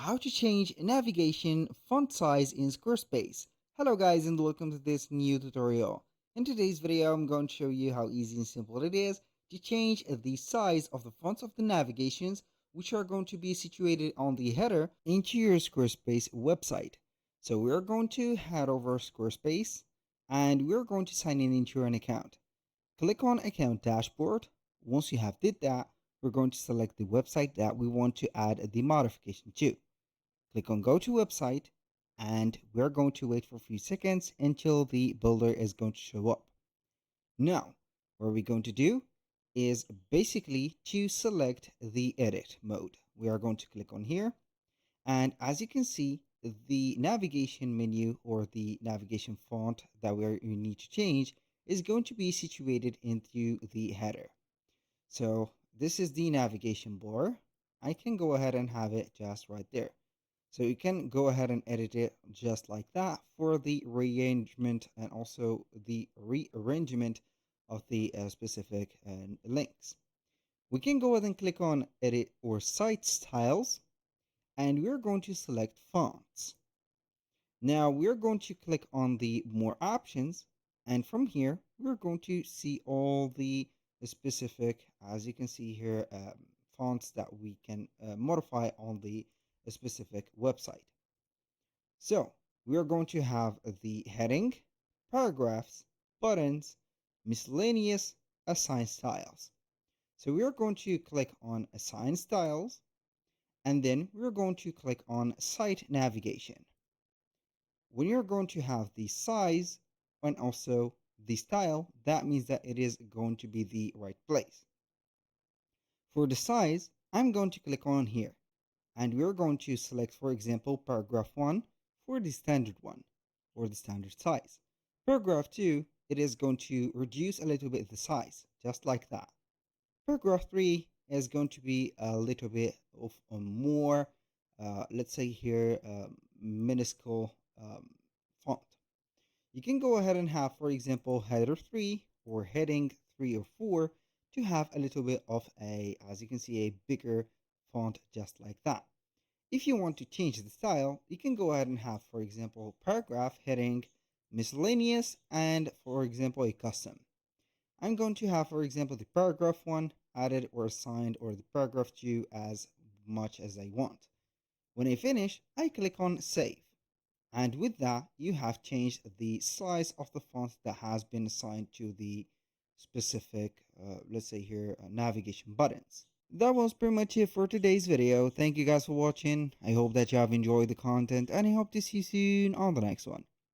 how to change navigation font size in Squarespace. Hello guys and welcome to this new tutorial. In today's video I'm going to show you how easy and simple it is to change the size of the fonts of the navigations which are going to be situated on the header into your Squarespace website. So we're going to head over Squarespace and we're going to sign in into an account. Click on Account Dashboard. Once you have did that, we're going to select the website that we want to add the modification to. Click on Go to Website, and we're going to wait for a few seconds until the builder is going to show up. Now, what we're going to do is basically to select the edit mode. We are going to click on here, and as you can see, the navigation menu or the navigation font that we need to change is going to be situated into the header. So this is the navigation bar. I can go ahead and have it just right there. So you can go ahead and edit it just like that for the rearrangement and also the rearrangement of the specific links. We can go ahead and click on edit or site styles, and we're going to select fonts. Now we're going to click on the more options, and from here we're going to see all the specific, as you can see here, fonts that we can modify on the specific website. So we are going to have the heading, paragraphs, buttons, miscellaneous, assign styles. So we are going to click on assign styles, and then we're going to click on site navigation. When you're going to have the size and also the style, that means that it is going to be the right place. For the size, I'm going to click on here, and we're going to select, for example, paragraph 1 for the standard one, or the standard size. Paragraph 2, it is going to reduce a little bit the size, just like that. Paragraph 3 is going to be a little bit of a more, let's say here, minuscule font. You can go ahead and have, for example, header 3 or heading 3 or 4 to have a little bit of a, as you can see, a bigger font just like that. If you want to change the style, you can go ahead and have, for example, paragraph, heading, miscellaneous, and for example, a custom. I'm going to have, for example, the paragraph 1 added or assigned, or the paragraph 2 as much as I want. When I finish, I click on save. And with that, you have changed the size of the font that has been assigned to the specific, let's say here, navigation buttons. That was pretty much it for today's video. Thank you guys for watching. I hope that you have enjoyed the content, and I hope to see you soon on the next one.